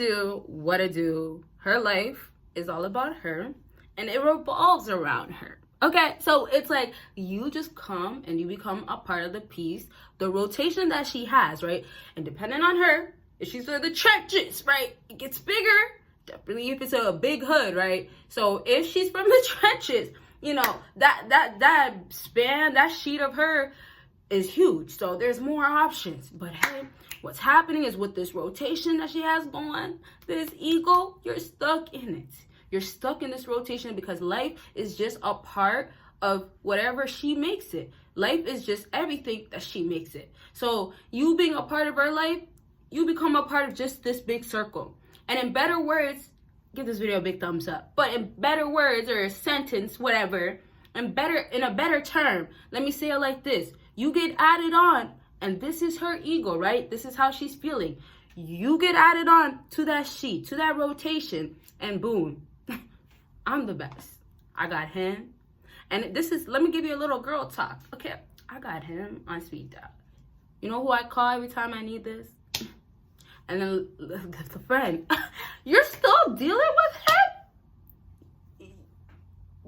Do what to do. Her life is all about her and it revolves around her. Okay, so it's like you just come and you become a part of the piece, the rotation that she has, right? And depending on her, if she's in the trenches, right, it gets bigger. Definitely if it's a big hood, right? So if she's from the trenches, you know, that span, that sheet of her is huge. So there's more options. But hey, what's happening is with this rotation that she has going, this ego, you're stuck in it. You're stuck in this rotation because life is just a part of whatever she makes it. Life is just everything that she makes it. So you being a part of her life, you become a part of just this big circle. And in better words, give this video a big thumbs up. But in better words or a sentence, whatever, in a better term, let me say it like this. You get added on, and this is her ego, right? This is how she's feeling. You get added on to that sheet, to that rotation, and boom. I'm the best. I got him. And this is, let me give you a little girl talk. Okay, I got him on speed dial. You know who I call every time I need this? And then the friend. You're still dealing with him?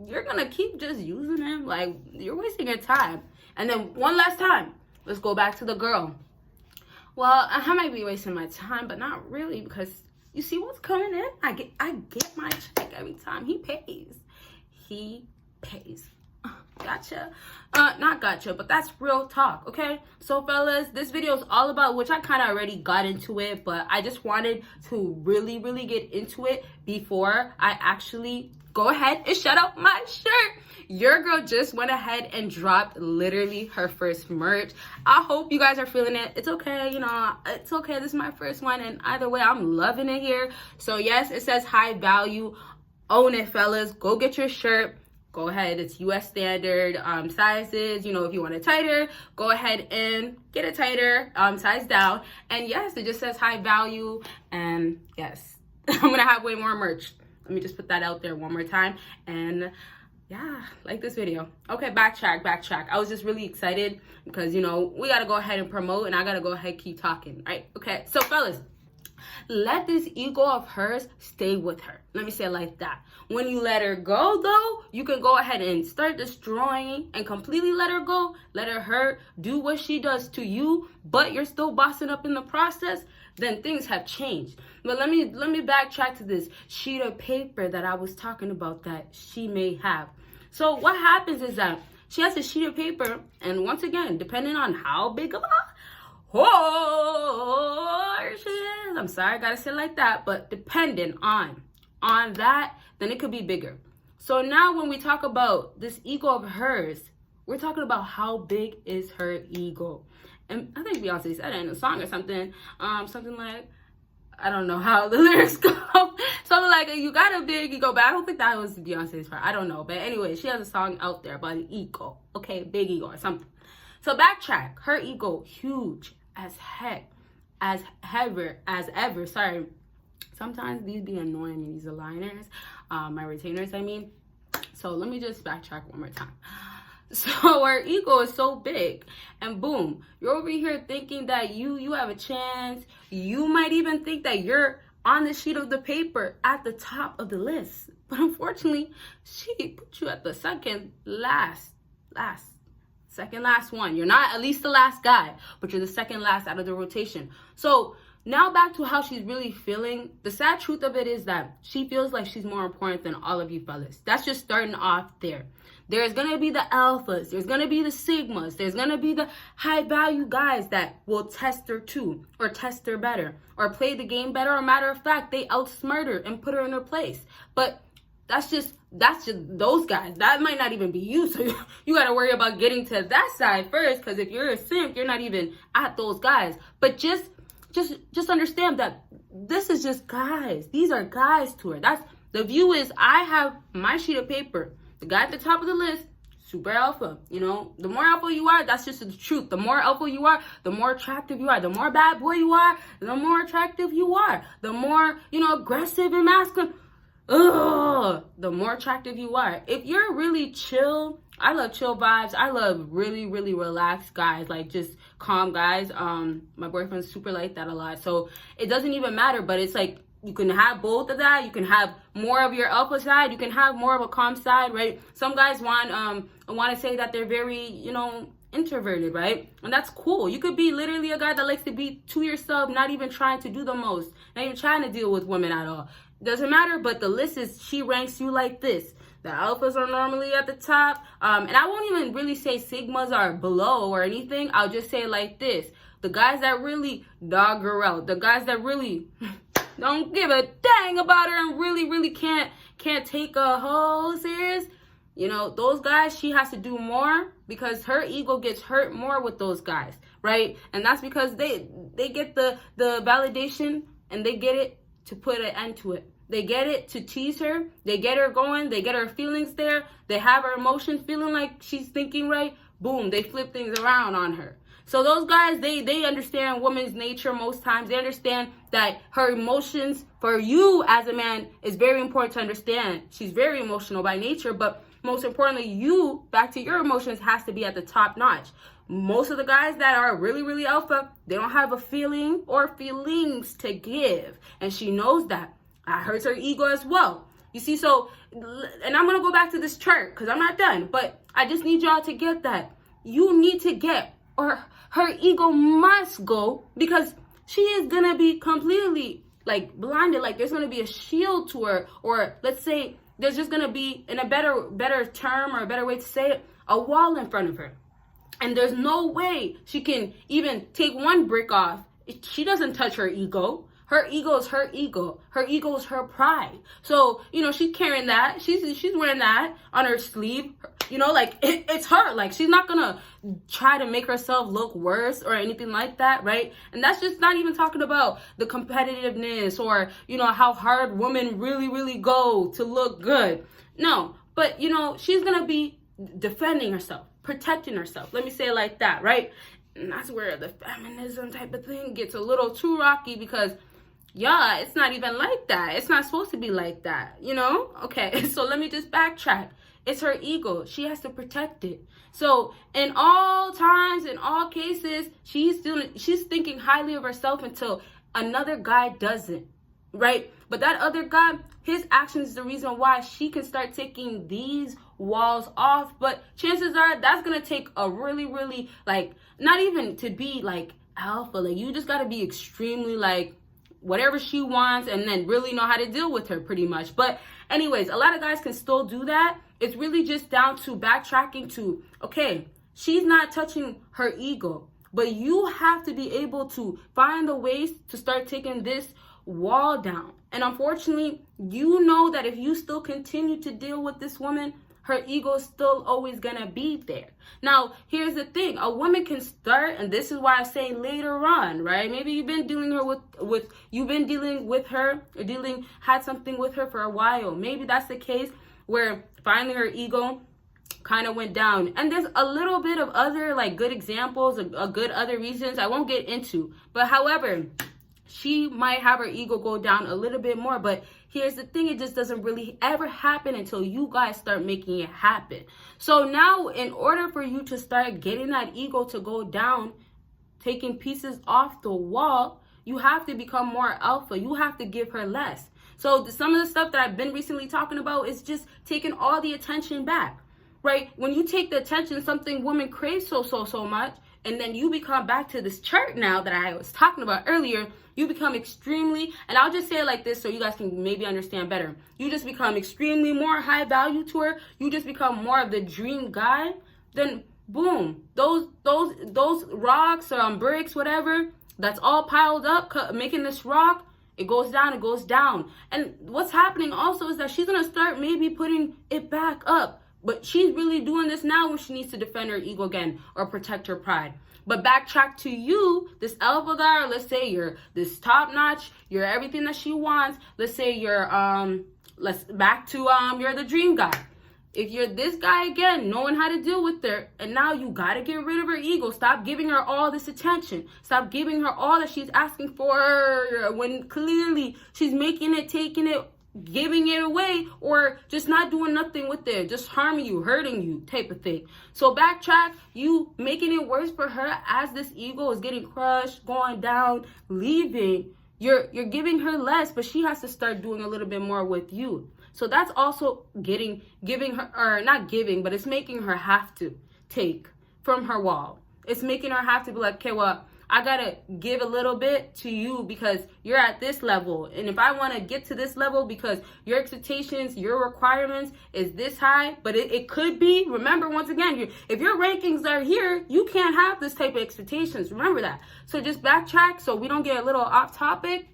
You're gonna keep just using him? Like, you're wasting your time. And then one last time, let's go back to the girl. Well, I might be wasting my time, but not really, because you see what's coming in? I get my check every time. He pays. He pays. Gotcha. Not gotcha, but that's real talk, okay? So, fellas, this video is all about, which I kind of already got into it, but I just wanted to really, really get into it before I actually go ahead and shut up my shirt. Your girl just went ahead and dropped literally her first merch. I hope you guys are feeling it. It's okay, you know, it's okay. This is my first one, and either way, I'm loving it here. So yes, it says high value. Own it, fellas. Go get your shirt. Go ahead. It's US standard sizes. You know, if you want it tighter, go ahead and get it tighter, size down. And yes, it just says high value. And yes, I'm gonna have way more merch. Let me just put that out there one more time. And yeah, like this video. Okay, backtrack. I was just really excited because, you know, we got to go ahead and promote, and I got to go ahead and keep talking, right? Okay, so fellas, let this ego of hers stay with her. Let me say it like that. When you let her go, though, you can go ahead and start destroying and completely let her go. Let her hurt, do what she does to you, but you're still bossing up in the process. Then things have changed. But let me backtrack to this sheet of paper that I was talking about that she may have. So what happens is that she has a sheet of paper, and once again, depending on how big of a whore she is, I'm sorry I gotta say it like that, but depending on that, then it could be bigger. So now when we talk about this ego of hers, we're talking about how big is her ego. And I think Beyonce said it in a song or something. Something like, I don't know how the lyrics go. Something like, you got a big ego, but I don't think that was Beyonce's part. I don't know. But anyway, she has a song out there about an ego. Okay, big ego or something. So backtrack. Her ego, huge as heck. As ever. Sorry. Sometimes these be annoying me, these aligners. My retainers, I mean. So let me just backtrack one more time. So our ego is so big, and boom, you're over here thinking that you have a chance. You might even think that you're on the sheet of the paper at the top of the list, but unfortunately, she put you at the second last one. You're not at least the last guy, but you're the second last out of the rotation. So now back to how she's really feeling. The sad truth of it is that she feels like she's more important than all of you fellas. That's just starting off there. There's going to be the alphas. There's going to be the sigmas. There's going to be the high value guys that will test her too, or test her better, or play the game better. Or matter of fact, they outsmart her and put her in her place. But that's just those guys. That might not even be you. So you got to worry about getting to that side first. Because if you're a simp, you're not even at those guys. But just understand that this is just guys. These are guys to her. That's the view is I have my sheet of paper. The guy at the top of the list, super alpha. You know, the more alpha you are, that's just the truth. The more alpha you are, the more attractive you are. The more bad boy you are, the more attractive you are. The more, you know, aggressive and masculine, the more attractive you are. If you're really chill, I love chill vibes. I love really, really relaxed guys, like just calm guys. My boyfriend's super like that a lot. So it doesn't even matter, but it's like, You can have both of that. You can have more of your alpha side. You can have more of a calm side, right? Some guys want to say that they're very, introverted, right? And that's cool. You could be literally a guy that likes to be to yourself, not even trying to do the most, not even trying to deal with women at all. Doesn't matter, but the list is, she ranks you like this. The alphas are normally at the top. And I won't even really say sigmas are below or anything. I'll just say it like this. The guys that really dog her out, the guys that really don't give a dang about her and really can't take a hoe serious, those guys, she has to do more because her ego gets hurt more with those guys, right? And that's because they get the validation, and they get it to put an end to it. They get it to tease her. They get her going. They get her feelings there. They have her emotions feeling like she's thinking right. Boom, they flip things around on her. So those guys, they understand women's nature most times. They understand that her emotions for you as a man is very important to understand. She's very emotional by nature, but most importantly, you, back to your emotions, has to be at the top notch. Most of the guys that are really alpha, they don't have a feeling or feelings to give. And she knows that. That hurts her ego as well. You see, so, and I'm going to go back to this chart because I'm not done, but I just need y'all to get that. You need to get, or her ego must go, because she is going to be completely like blinded. Like there's going to be a shield to her, or let's say there's just going to be, in a better term or a better way to say it, a wall in front of her. And there's no way she can even take one brick off. She doesn't touch her ego. Her ego is her ego. Her ego is her pride. So, she's carrying that. She's wearing that on her sleeve. Like it's her. Like she's not gonna try to make herself look worse or anything like that, right? And that's just not even talking about the competitiveness or, how hard women really go to look good. No, but, she's gonna be defending herself, protecting herself. Let me say it like that, right? And that's where the feminism type of thing gets a little too rocky, because yeah, it's not even like that. It's not supposed to be like that, Okay, so let me just backtrack. It's her ego. She has to protect it. So in all times, in all cases, she's thinking highly of herself until another guy doesn't, right? But that other guy, his actions is the reason why she can start taking these walls off. But chances are that's going to take a really, like, not even to be like alpha. Like you just got to be extremely like whatever she wants, and then really know how to deal with her pretty much. But anyways, a lot of guys can still do that. It's really just down to backtracking to, okay, she's not touching her ego, but you have to be able to find the ways to start taking this wall down. And unfortunately, you know that if you still continue to deal with this woman, her ego is still always gonna be there. Now, here's the thing. A woman can start, and this is why I say later on, right? Maybe you've been dealing with her, or had something with her for a while. Maybe that's the case where finally her ego kind of went down. And there's a little bit of other like good examples, a good other reasons I won't get into. But however, she might have her ego go down a little bit more. But here's the thing, it just doesn't really ever happen until you guys start making it happen. So now, in order for you to start getting that ego to go down, taking pieces off the wall, you have to become more alpha. You have to give her less. So some of the stuff that I've been recently talking about is just taking all the attention back, right? When you take the attention, something women crave so much, and then you become back to this chart now that I was talking about earlier, you become extremely, and I'll just say it like this so you guys can maybe understand better. You just become extremely more high value to her. You just become more of the dream guy. Then boom, those rocks or bricks, whatever, that's all piled up, making this rock, it goes down. And what's happening also is that she's going to start maybe putting it back up. But she's really doing this now when she needs to defend her ego again or protect her pride. But backtrack to you, this alpha guy, or let's say you're this top notch, you're everything that she wants. Let's say you're, you're the dream guy. If you're this guy again, knowing how to deal with her, and now you got to get rid of her ego. Stop giving her all this attention. Stop giving her all that she's asking for when clearly she's making it, taking it, giving it away, or just not doing nothing with it, just harming you, hurting you type of thing. So backtrack, you making it worse for her as this ego is getting crushed, going down, leaving. You're giving her less, but she has to start doing a little bit more with you. So that's also giving her, or not giving, but it's making her have to take from her wall. It's making her have to be like, okay, well, I gotta give a little bit to you because you're at this level. And if I want to get to this level because your expectations, your requirements is this high, but it could be, remember, once again, if your rankings are here, you can't have this type of expectations. Remember that. So just backtrack so we don't get a little off topic.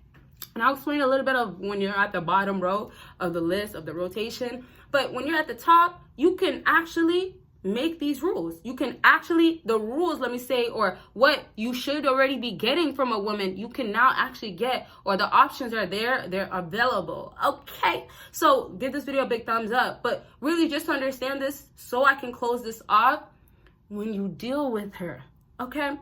And I'll explain a little bit of when you're at the bottom row of the list of the rotation. But when you're at the top, you can actually make these rules. You can actually, the rules, let me say, or what you should already be getting from a woman, you can now actually get, or the options are there, they're available. Okay, so give this video a big thumbs up. But really just understand this so I can close this off. When you deal with her, okay,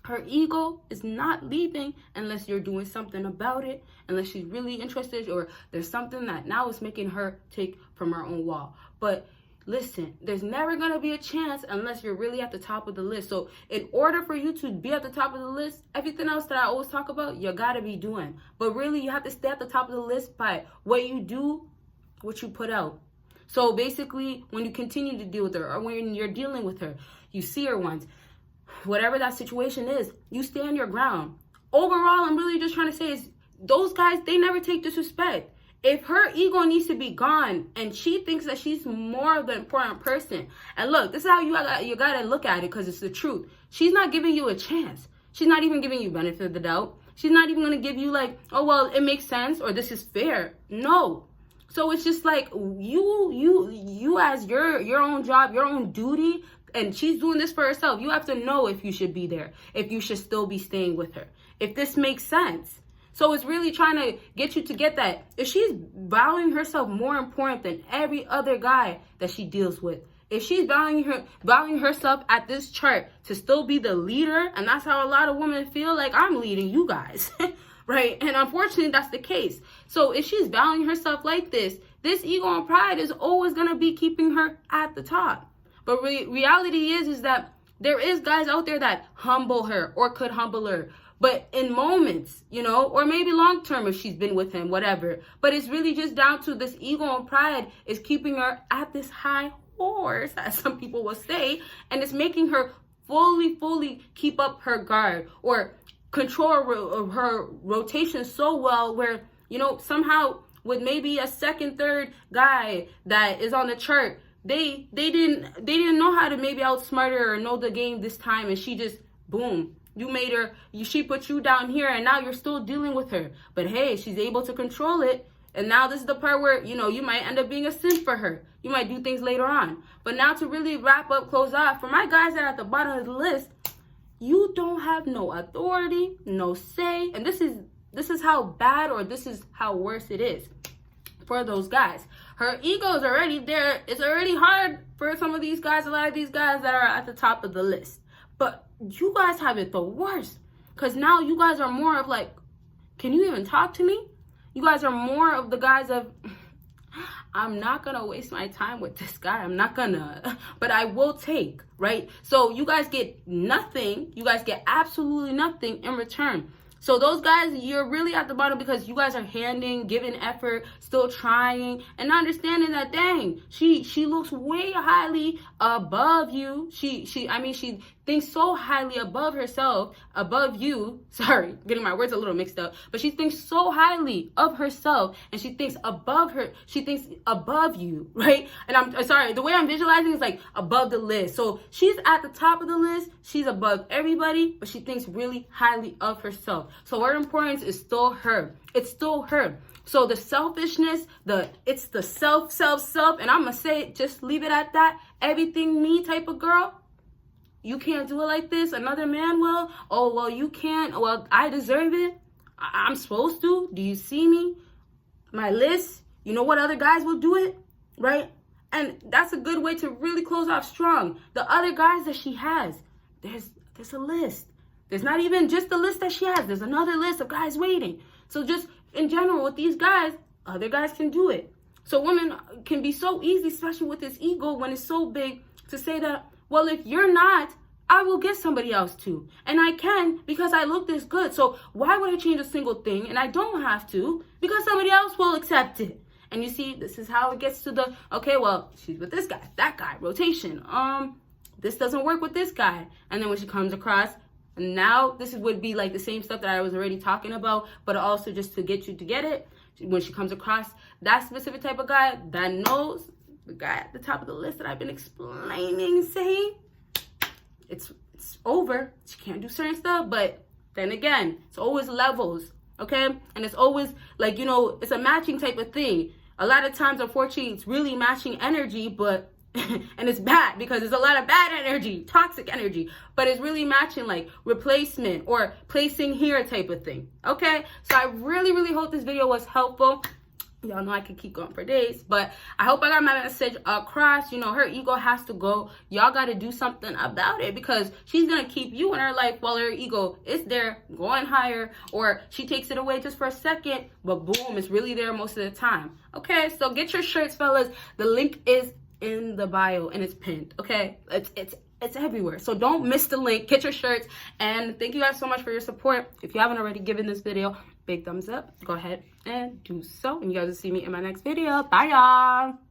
her ego is not leaving unless you're doing something about it, unless she's really interested, or there's something that now is making her take from her own wall. But listen, there's never going to be a chance unless you're really at the top of the list. So in order for you to be at the top of the list, everything else that I always talk about, you got to be doing. But really, you have to stay at the top of the list by what you do, what you put out. So basically, when you continue to deal with her, or when you're dealing with her, you see her once, whatever that situation is, you stand your ground. Overall, I'm really just trying to say is those guys, they never take disrespect. If her ego needs to be gone and she thinks that she's more of the important person, and look, this is how you gotta look at it, because it's the truth. She's not giving you a chance. She's not even giving you benefit of the doubt. She's not even gonna give you like, oh well, it makes sense, or this is fair. No. So it's just like you as your own job, your own duty, and she's doing this for herself. You have to know if you should be there, if you should still be staying with her, if this makes sense. So it's really trying to get you to get that. If she's valuing herself more important than every other guy that she deals with, if she's valuing herself at this chart to still be the leader, and that's how a lot of women feel, like, I'm leading you guys, right? And unfortunately, that's the case. So if she's valuing herself like this ego and pride is always going to be keeping her at the top. But reality is that there is guys out there that humble her or could humble her. But in moments, you know, or maybe long term if she's been with him, whatever. But it's really just down to this ego and pride is keeping her at this high horse, as some people will say. And it's making her fully keep up her guard or control her rotation so well where, you know, somehow with maybe a second, third guy that is on the chart, they didn't know how to maybe outsmart her or know the game this time, and she just, boom. You made her, she put you down here, and now you're still dealing with her. But hey, she's able to control it. And now this is the part where, you know, you might end up being a sin for her. You might do things later on. But now to really wrap up, close off, for my guys that are at the bottom of the list, you don't have no authority, no say. And this is how bad, or this is how worse it is for those guys. Her ego is already there. It's already hard for some of these guys, a lot of these guys that are at the top of the list. But you guys have it the worst, because now you guys are more of like, can you even talk to me? You guys are more of the guys of, I'm not gonna waste my time with this guy. I'm not gonna, but I will take, right? So you guys get nothing. You guys get absolutely nothing in return. So those guys, you're really at the bottom because you guys are giving effort, still trying, and understanding that, dang, she looks way highly above you. She thinks so highly above herself, above you. Sorry, getting my words a little mixed up. But she thinks so highly of herself, and she thinks above you, right? And I'm sorry, the way I'm visualizing is like above the list. So she's at the top of the list. She's above everybody, but she thinks really highly of herself. So her importance is still her. It's still her. So the selfishness, it's the self, and I'm going to say it, just leave it at that. Everything me type of girl. You can't do it like this. Another man will. Oh, well, you can't. Well, I deserve it. I'm supposed to. Do you see me? My list. You know what other guys will do it, right? And that's a good way to really close off strong. The other guys that she has, there's a list. There's not even just the list that she has. There's another list of guys waiting. So just in general with these guys, other guys can do it. So women can be so easy, especially with this ego when it's so big, to say that, well, if you're not I will get somebody else too. And I can because I look this good. So why would I change a single thing? And I don't have to because somebody else will accept it. And you see, this is how it gets to the, okay, well, she's with this guy, that guy, rotation. This doesn't work with this guy. And then when she comes across, now this would be like the same stuff that I was already talking about, but also just to get you to get it. When she comes across that specific type of guy that knows the guy at the top of the list that I've been explaining, say, it's over. She can't do certain stuff, but then again, it's always levels, okay? And it's always like, you know, it's a matching type of thing. A lot of times, unfortunately, it's really matching energy, but and it's bad because there's a lot of bad energy, toxic energy, but it's really matching like replacement or placing here type of thing, okay? So I really, really hope this video was helpful. Y'all know I could keep going for days, but I hope I got my message across. You know, her ego has to go. Y'all got to do something about it because she's going to keep you in her life while her ego is there going higher, or she takes it away just for a second, but boom, it's really there most of the time. Okay, so get your shirts, fellas. The link is in the bio and it's pinned, okay? It's everywhere, so don't miss the link. Get your shirts, and thank you guys so much for your support. If you haven't already given this video big thumbs up, go ahead and do so, and you guys will see me in my next video. Bye, y'all.